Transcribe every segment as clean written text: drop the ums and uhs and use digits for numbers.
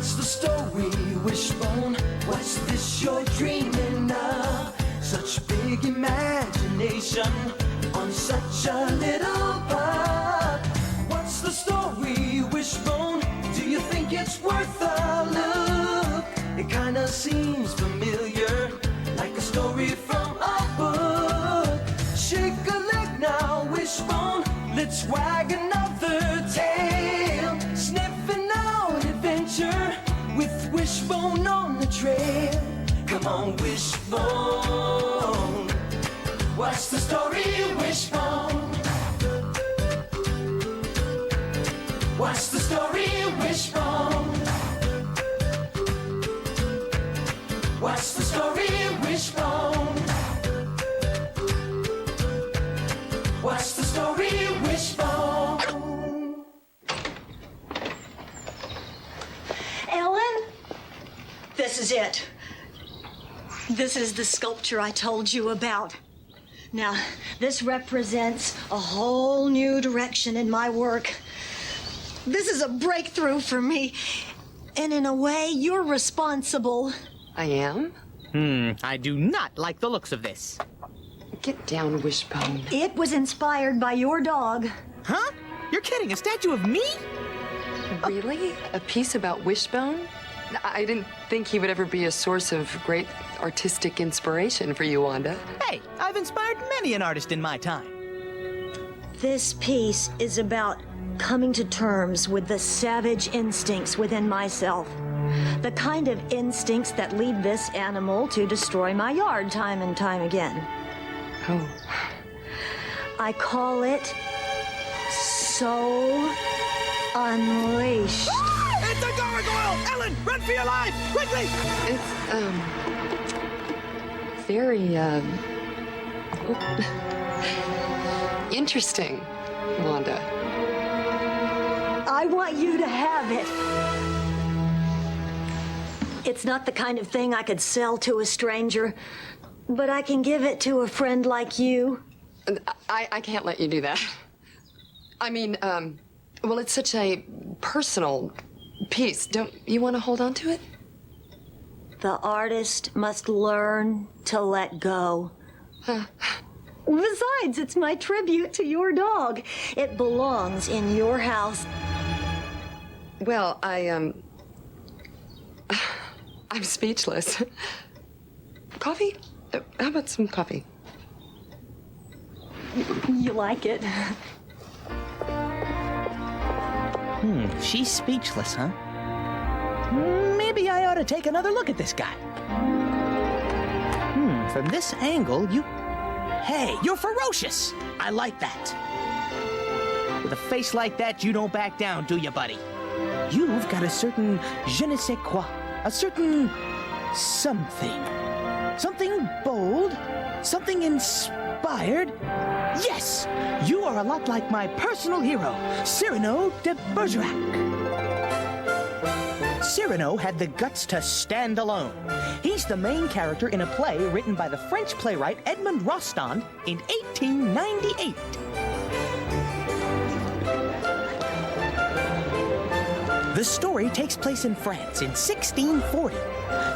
What's the story, Wishbone? What's this you're dreaming of? Such big imagination on such a little part. What's the story, Wishbone? Do you think it's worth a look? It kinda seems familiar, like a story from a book. Shake a leg now, Wishbone, let's wag another tail. Sniffing out adventure with Wishbone on the trail. Come on, Wishbone, what's the story, Wishbone? What's the story, Wishbone? What's the story, Wishbone? What's the story, Wishbone? Ellen? This is it. This is the sculpture I told you about. Now, this represents a whole new direction in my work. This is a breakthrough for me. And in a way, you're responsible. I am? I do not like the looks of this. Get down, Wishbone. It was inspired by your dog. Huh? You're kidding, a statue of me? Really? A piece about Wishbone? I didn't think he would ever be a source of great artistic inspiration for you, Wanda. Hey, I've inspired many an artist in my time. This piece is about coming to terms with the savage instincts within myself. The kind of instincts that lead this animal to destroy my yard time and time again. Oh. I call it So Unleashed. It's a gargoyle! Ellen, run for your life! Quickly! It's, very, interesting, Wanda. I want you to have it. It's not the kind of thing I could sell to a stranger, but I can give it to a friend like you. I can't let you do that. I mean, well, it's such a personal piece. Don't you want to hold on to it? The artist must learn to let go. Besides, it's my tribute to your dog. It belongs in your house. Well, I'm speechless. Coffee? How about some coffee? You like it? She's speechless, huh? Maybe I ought to take another look at this guy. From this angle, Hey, you're ferocious! I like that. With a face like that, you don't back down, do you, buddy? You've got a certain je ne sais quoi, a certain something. Something bold, something inspired. Yes, you are a lot like my personal hero, Cyrano de Bergerac. Cyrano had the guts to stand alone. He's the main character in a play written by the French playwright Edmond Rostand in 1898. The story takes place in France in 1640.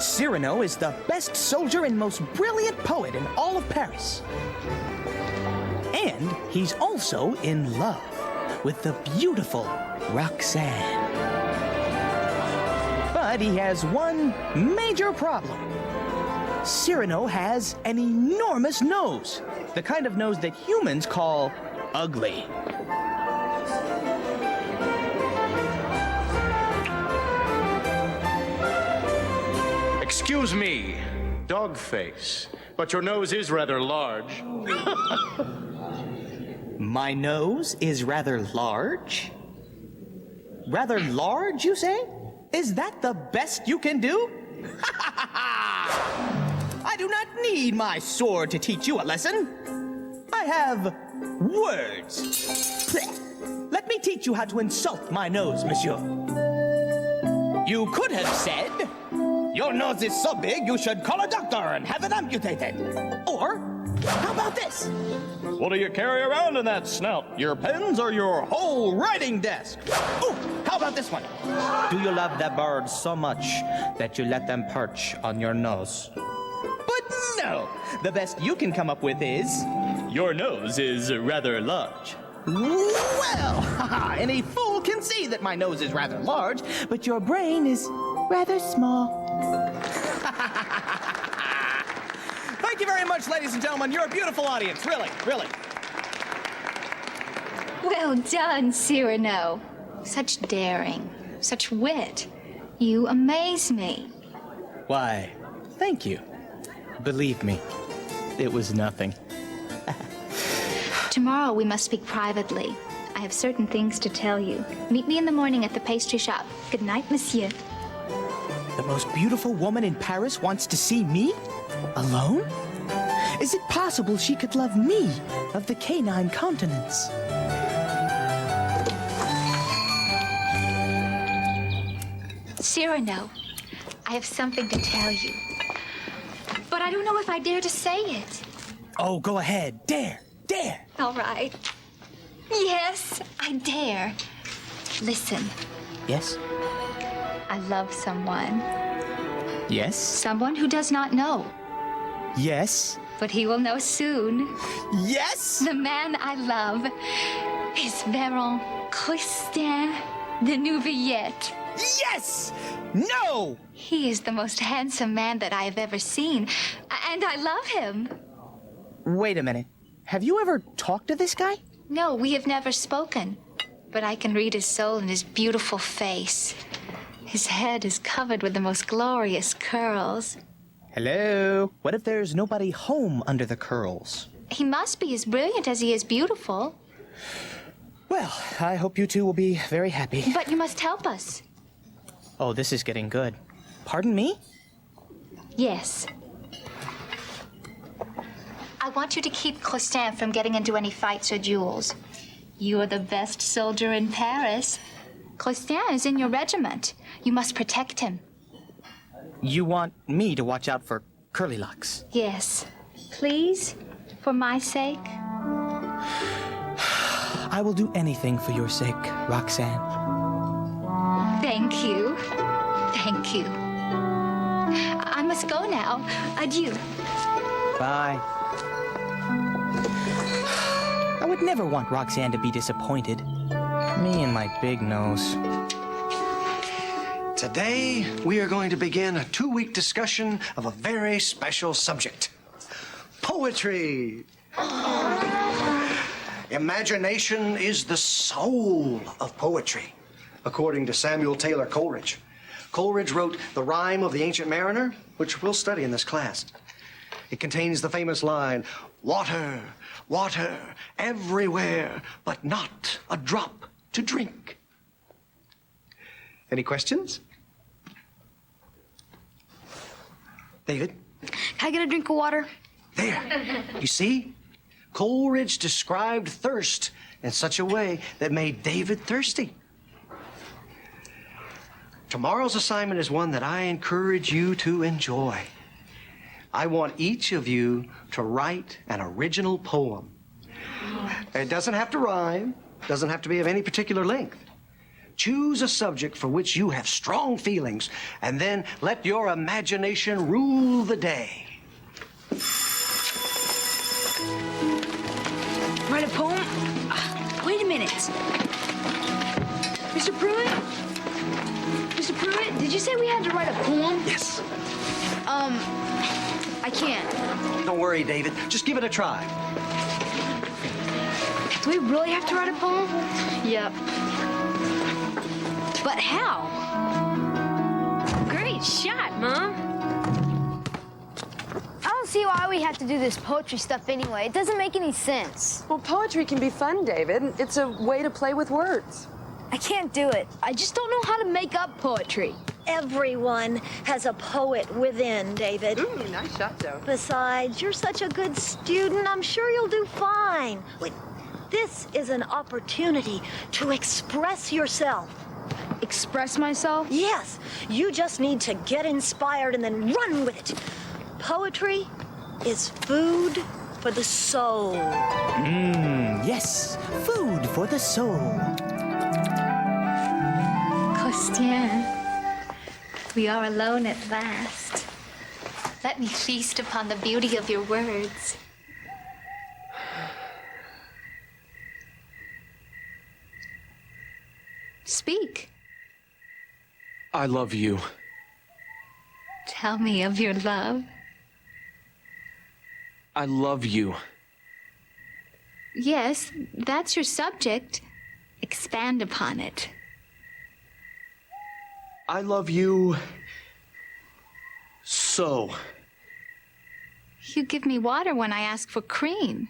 Cyrano is the best soldier and most brilliant poet in all of Paris. And he's also in love with the beautiful Roxanne. But he has one major problem. Cyrano has an enormous nose, the kind of nose that humans call ugly. Excuse me, dog face, but your nose is rather large. My nose is rather large? Rather large, you say? Is that the best you can do? I do not need my sword to teach you a lesson. I have words. Let me teach you how to insult my nose, monsieur. You could have said, your nose is so big you should call a doctor and have it amputated. Or, How about this? What do you carry around in that snout? Your pens or your whole writing desk? Ooh, how about this one? Do you love the birds so much that you let them perch on your nose? But no, the best you can come up with is... Your nose is rather large. Well, any fool can see that my nose is rather large, but your brain is rather small. Thank you very much, ladies and gentlemen. You're a beautiful audience, really, really. Well done, Cyrano. Such daring, such wit. You amaze me. Why, thank you. Believe me, it was nothing. Tomorrow we must speak privately. I have certain things to tell you. Meet me in the morning at the pastry shop. Good night, monsieur. The most beautiful woman in Paris wants to see me? Alone? Is it possible she could love me of the canine continents? Cyrano, I have something to tell you. But I don't know if I dare to say it. Oh, go ahead. Dare. Dare. All right. Yes, I dare. Listen, Yes? I love someone. Yes? Someone who does not know. Yes? But he will know soon. Yes? The man I love is Baron Rostand de Neuvillette. Yes! No! He is the most handsome man that I have ever seen, and I love him. Wait a minute. Have you ever talked to this guy? No, we have never spoken, but I can read his soul in his beautiful face. His head is covered with the most glorious curls. Hello? What if there's nobody home under the curls? He must be as brilliant as he is beautiful. Well, I hope you two will be very happy. But you must help us. Oh, this is getting good. Pardon me? Yes. I want you to keep Rostand from getting into any fights or duels. You are the best soldier in Paris. Rostand is in your regiment. You must protect him. You want me to watch out for curly locks? Yes. Please, for my sake. I will do anything for your sake, Roxanne. Thank you. Thank you. I must go now. Adieu. Bye. I would never want Roxanne to be disappointed. Me and my big nose. Today, we are going to begin a 2-week discussion of a very special subject. Poetry. Imagination is the soul of poetry, according to Samuel Taylor Coleridge. Coleridge wrote The Rime of the Ancient Mariner, which we'll study in this class. It contains the famous line, "Water, water, everywhere, but not a drop to drink." Any questions? David? Can I get a drink of water? There. You see? Coleridge described thirst in such a way that made David thirsty. Tomorrow's assignment is one that I encourage you to enjoy. I want each of you to write an original poem. It doesn't have to rhyme, doesn't have to be of any particular length. Choose a subject for which you have strong feelings, and then let your imagination rule the day. Write a poem? Wait a minute. Mr. Pruitt? Mr. Pruitt, did you say we had to write a poem? Yes. I can't. Don't worry, David. Just give it a try. Do we really have to write a poem? Yep. But how? Great shot, Mom. I don't see why we have to do this poetry stuff anyway. It doesn't make any sense. Well, poetry can be fun, David. It's a way to play with words. I can't do it. I just don't know how to make up poetry. Everyone has a poet within, David. Ooh, nice shot, Joe. Besides, you're such a good student. I'm sure you'll do fine. Wait, this is an opportunity to express yourself. Express myself? Yes, you just need to get inspired and then run with it. Poetry is food for the soul. Yes, food for the soul. Costien, we are alone at last. Let me feast upon the beauty of your words. Speak. I love you. Tell me of your love. I love you. Yes, that's your subject. Expand upon it. I love you so. You give me water when I ask for cream.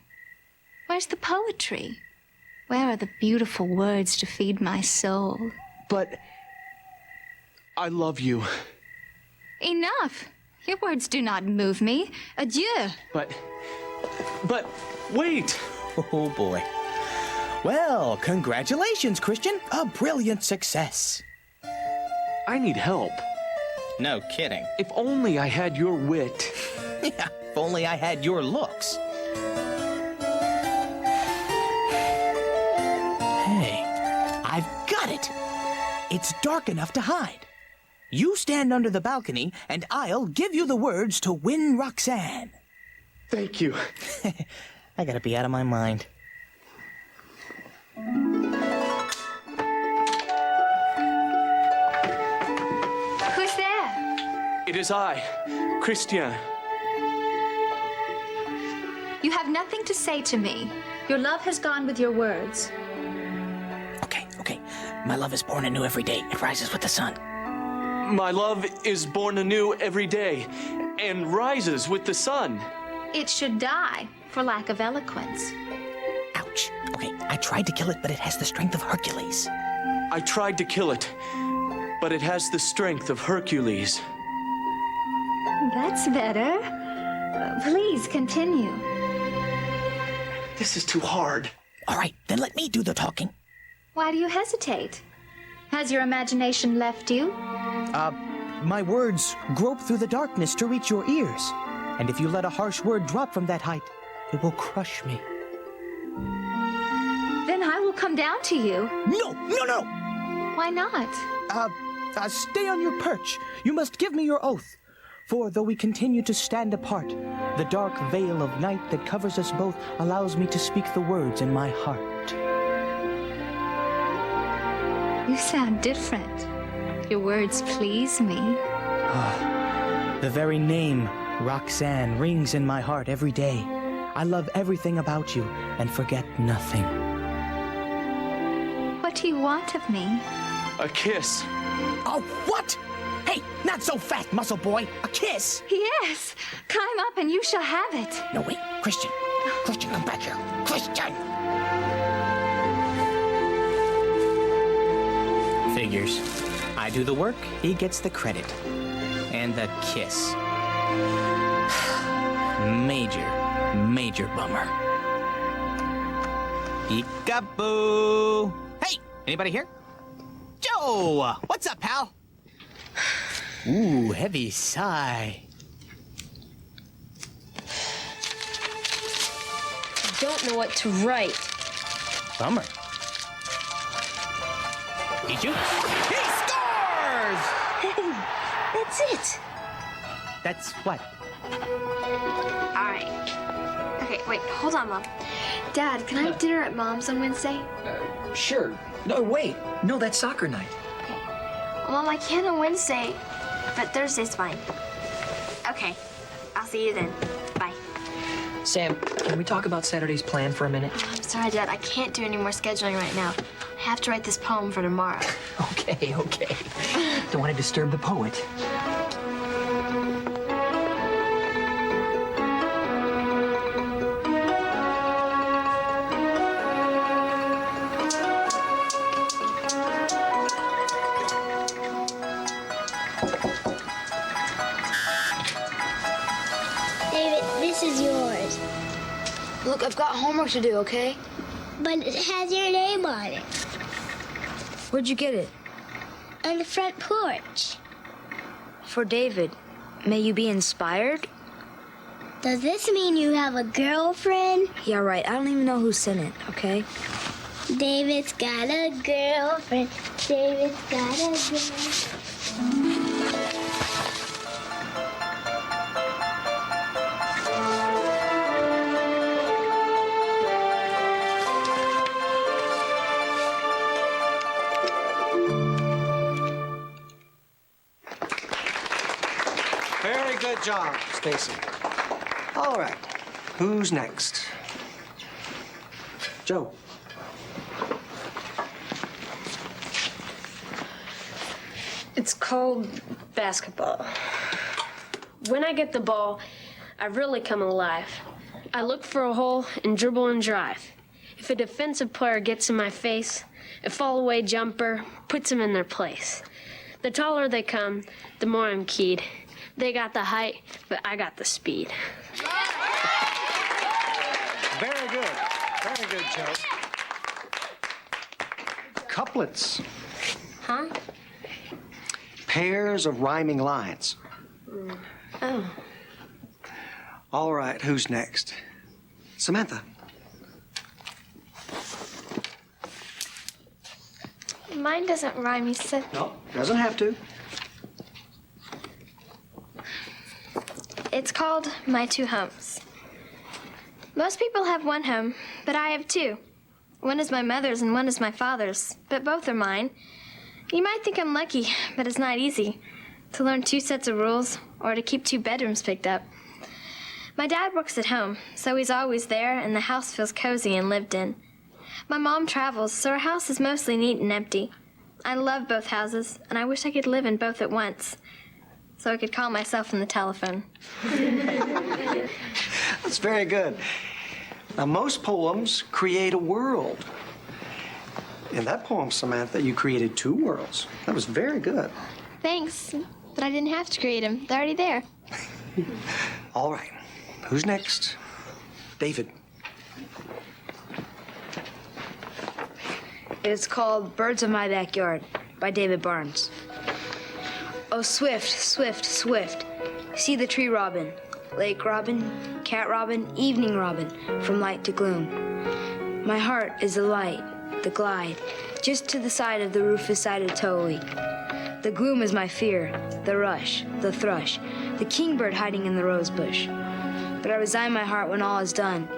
Where's the poetry? Where are the beautiful words to feed my soul? But I love you. Enough. Your words do not move me. Adieu. But wait. Oh, boy. Well, congratulations, Christian. A brilliant success. I need help. No kidding. If only I had your wit. Yeah, if only I had your looks. Hey, I've got it. It's dark enough to hide. You stand under the balcony, and I'll give you the words to win Roxanne. Thank you. I gotta be out of my mind. Who's there? It is I, Christian. You have nothing to say to me. Your love has gone with your words. Okay. My love is born anew every day. It rises with the sun. My love is born anew every day and rises with the sun. It should die for lack of eloquence. Ouch. Okay, I tried to kill it, but it has the strength of Hercules. I tried to kill it, but it has the strength of Hercules. That's better. Please continue. This is too hard. All right, then let me do the talking. Why do you hesitate? Has your imagination left you? My words grope through the darkness to reach your ears. And if you let a harsh word drop from that height, it will crush me. Then I will come down to you. No! Why not? Stay on your perch. You must give me your oath. For though we continue to stand apart, the dark veil of night that covers us both allows me to speak the words in my heart. You sound different. Your words please me. The very name, Roxanne, rings in my heart every day. I love everything about you and forget nothing. What do you want of me? A kiss. Oh, what? Hey, not so fast, muscle boy. A kiss? Yes. Climb up and you shall have it. No, wait. Christian, come back here. Christian! Figures. I do the work, he gets the credit. And the kiss. Major bummer. Peekaboo! Hey, anybody here? Joe! What's up, pal? Ooh, heavy sigh. I don't know what to write. Bummer. He shoots. He scores! Hey, that's it. That's what? All right. Okay, wait, hold on, Mom. Dad, can I have dinner at Mom's on Wednesday? Sure. No, wait. No, that's soccer night. Okay. Well, Mom, I can on Wednesday, but Thursday's fine. Okay. I'll see you then. Bye. Sam, can we talk about Saturday's plan for a minute? I'm sorry, Dad. I can't do any more scheduling right now. I have to write this poem for tomorrow. Okay. Don't want to disturb the poet. David, this is yours. Look, I've got homework to do, okay? But it has your name on it. Where'd you get it? On the front porch. For David. May you be inspired? Does this mean you have a girlfriend? Yeah, right. I don't even know who sent it, okay? David's got a girlfriend. David's got a girlfriend. Very good job, Stacy. All right, who's next? Joe. It's called basketball. When I get the ball, I really come alive. I look for a hole and dribble and drive. If a defensive player gets in my face, a fall-away jumper puts them in their place. The taller they come, the more I'm keyed. They got the height, but I got the speed. Very good. Very good, Joe. Couplets. Huh? Pairs of rhyming lines. Oh. All right, who's next? Samantha. Mine doesn't rhyme, you said. No, doesn't have to. It's called My Two Homes. Most people have one home, but I have two. One is my mother's and one is my father's, but both are mine. You might think I'm lucky, but it's not easy to learn two sets of rules or to keep two bedrooms picked up. My dad works at home, so he's always there and the house feels cozy and lived in. My mom travels, so our house is mostly neat and empty. I love both houses, and I wish I could live in both at once, so I could call myself on the telephone. That's very good. Now, most poems create a world. In that poem, Samantha, you created two worlds. That was very good. Thanks, but I didn't have to create them. They're already there. All right. Who's next? David. It's called Birds of My Backyard by David Barnes. Oh, swift, swift, swift. See the tree robin, lake robin, cat robin, evening robin, from light to gloom. My heart is the light, the glide, just to the side of the rufous-sided towhee. The gloom is my fear, the rush, the thrush, the kingbird hiding in the rosebush. But I resign my heart when all is done,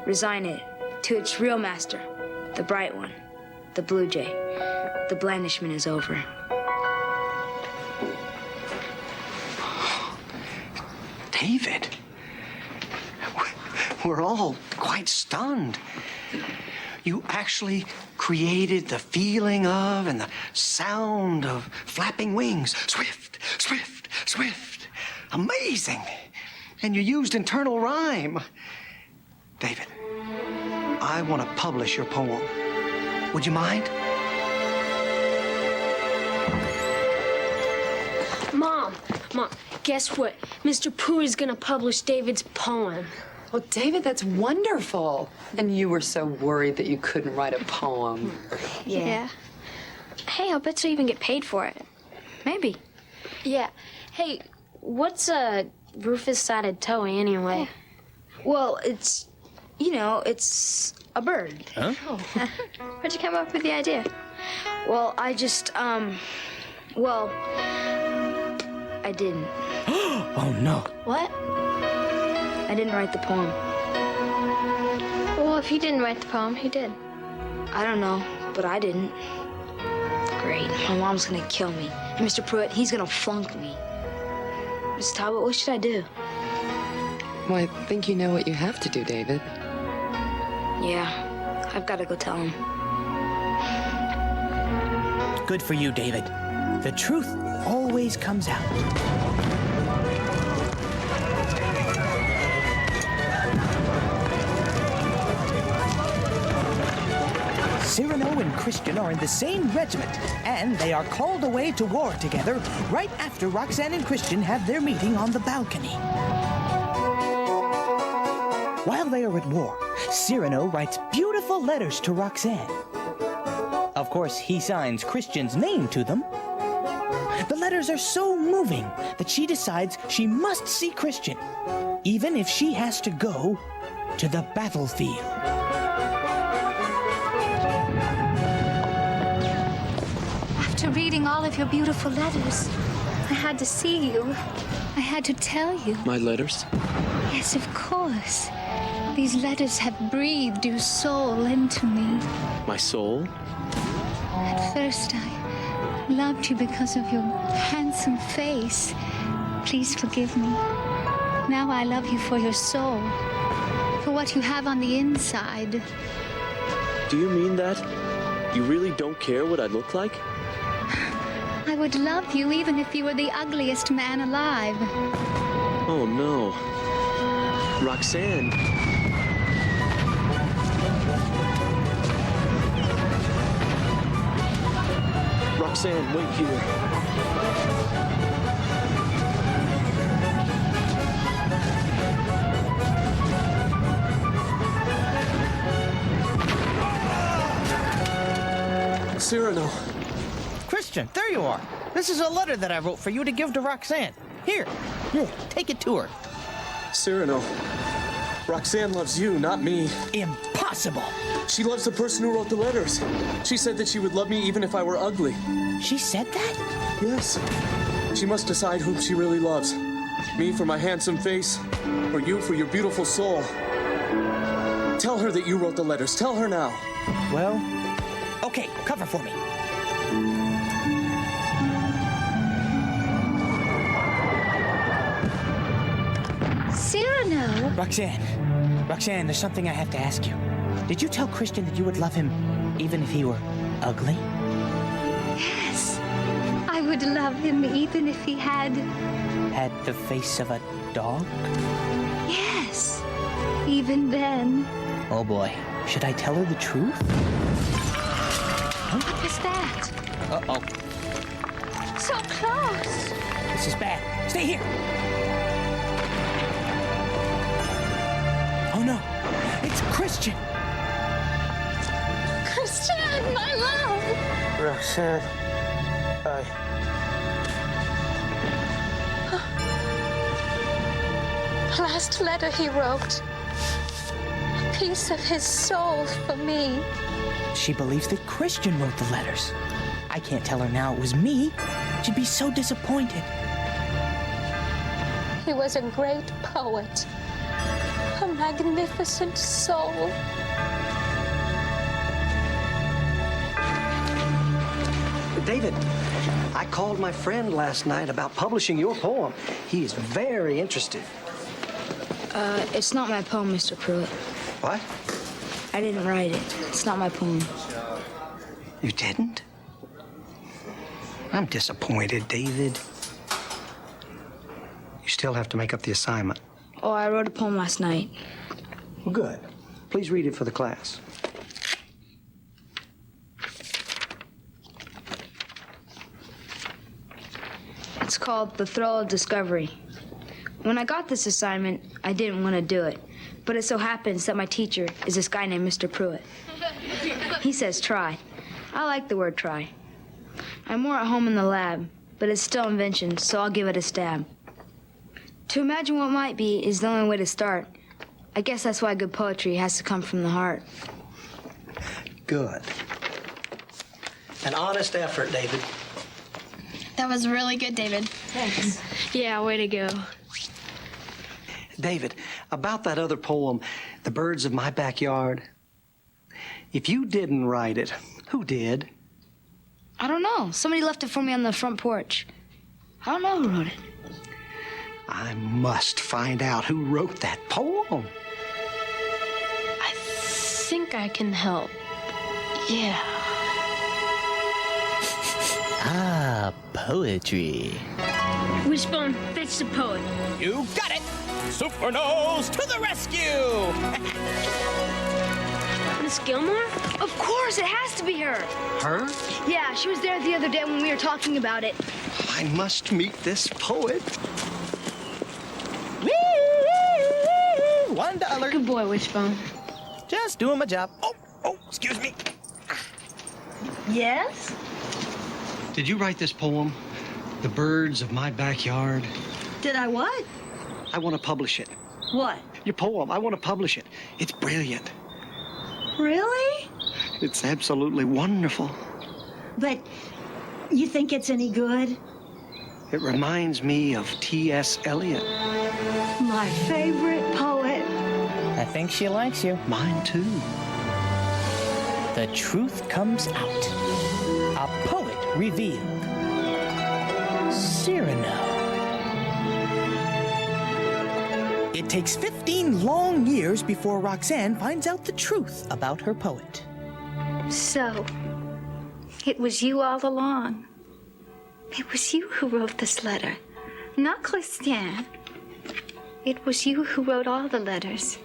resign it to its real master, the bright one, the blue jay. The blandishment is over. David, we're all quite stunned. You actually created the feeling of and the sound of flapping wings. Swift, swift, swift. Amazing. And you used internal rhyme. David, I want to publish your poem. Would you mind? Mom, guess what? Mr. Pooh is gonna publish David's poem. Well, David, that's wonderful. And you were so worried that you couldn't write a poem. Yeah. Hey, I'll bet you even get paid for it. Maybe. Yeah. Hey, what's a rufous-sided towhee anyway? Well, it's, it's a bird. Huh? Oh. Where'd you come up with the idea? Well, I just, I didn't. Oh, no. What? I didn't write the poem. Well, if you didn't write the poem, who did? I don't know, but I didn't. Great. My mom's gonna kill me. And Mr. Pruitt, he's gonna flunk me. Miss Talbot, what should I do? Well, I think you know what you have to do, David. Yeah, I've got to go tell him. Good for you, David. The truth always comes out. Cyrano and Christian are in the same regiment, and they are called away to war together right after Roxanne and Christian have their meeting on the balcony. While they are at war, Cyrano writes beautiful letters to Roxanne. Of course, he signs Christian's name to them. The letters are so moving that she decides she must see Christian. even if she has to go to the battlefield. After reading all of your beautiful letters, I had to see you. I had to tell you. My letters? Yes, of course. These letters have breathed your soul into me. My soul? At first, I loved you because of your handsome face. Please forgive me. Now I love you for your soul, for what you have on the inside. Do you mean that? You really don't care what I look like? I would love you even if you were the ugliest man alive. Oh, no. Roxanne. Roxanne, wait here. Cyrano. Christian, there you are. This is a letter that I wrote for you to give to Roxanne. Here, take it to her. Cyrano. Roxanne loves you, not me. Impossible. She loves the person who wrote the letters. She said that she would love me even if I were ugly. She said that? Yes. She must decide whom she really loves. Me for my handsome face, or you for your beautiful soul. Tell her that you wrote the letters. Tell her now. Well, okay, cover for me. Cyrano! Roxanne, there's something I have to ask you. Did you tell Christian that you would love him even if he were ugly? Yes. I would love him even if he had... Had the face of a dog? Yes. Even then. Oh boy, should I tell her the truth? What was that? Uh-oh. So close. This is bad. Stay here. Oh no, it's Christian. Christian, my love. Roxanne, Last letter he wrote. A piece of his soul for me. She believes that Christian wrote the letters. I can't tell her now it was me. She'd be so disappointed. He was a great poet. A magnificent soul. David, I called my friend last night about publishing your poem. He is very interested. It's not my poem, Mr. Pruitt. What? I didn't write it. It's not my poem. You didn't? I'm disappointed, David. You still have to make up the assignment. Oh, I wrote a poem last night. Well, good. Please read it for the class. It's called The Thrill of Discovery. When I got this assignment, I didn't want to do it. But it so happens that my teacher is this guy named Mr. Pruitt. He says try. I like the word try. I'm more at home in the lab, but it's still invention, so I'll give it a stab. To imagine what might be is the only way to start. I guess that's why good poetry has to come from the heart. Good. An honest effort, David. That was really good, David. Thanks. Yeah, way to go. David, about that other poem, The Birds of My Backyard. If you didn't write it, who did? I don't know. Somebody left it for me on the front porch. I don't know who wrote it. I must find out who wrote that poem. I think I can help. Yeah. Ah, poetry. Wishbone, fetch the poet. You got it! Supernose to the rescue! Miss Gilmore? Of course, it has to be her. Her? Yeah, she was there the other day when we were talking about it. I must meet this poet. $1. Good boy, Wishbone. Just doing my job. Oh, excuse me. Yes? Did you write this poem, The Birds of My Backyard? Did I what? I want to publish it. What? Your poem. I want to publish it. It's brilliant. Really? It's absolutely wonderful. But you think it's any good? It reminds me of T.S. Eliot. My favorite poet. I think she likes you. Mine too. The truth comes out. A poet revealed. Cyrano. It takes 15 long years before Roxanne finds out the truth about her poet. So, it was you all along. It was you who wrote this letter, not Christian. It was you who wrote all the letters.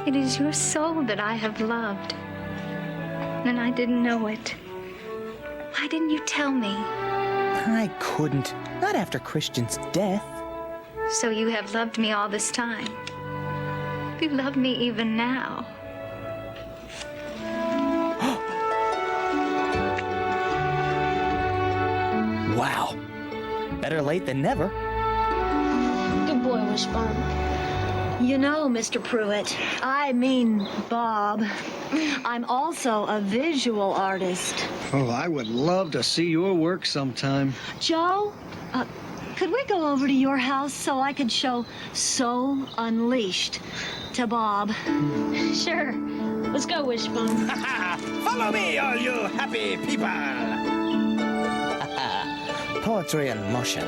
It is your soul that I have loved. And I didn't know it. Why didn't you tell me? I couldn't. Not after Christian's death. So you have loved me all this time. You love me even now. Wow. Better late than never. Good boy, Wishbone. You know, Mr. Pruitt, I mean Bob, I'm also a visual artist. Oh, I would love to see your work sometime. Joe, could we go over to your house so I could show Soul Unleashed to Bob? Sure. Let's go, Wishbone. Follow me, all you happy people. Poetry in motion.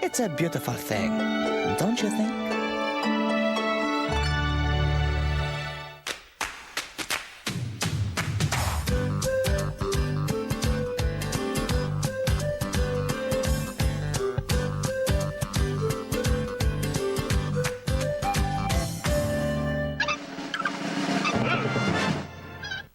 It's a beautiful thing, don't you think?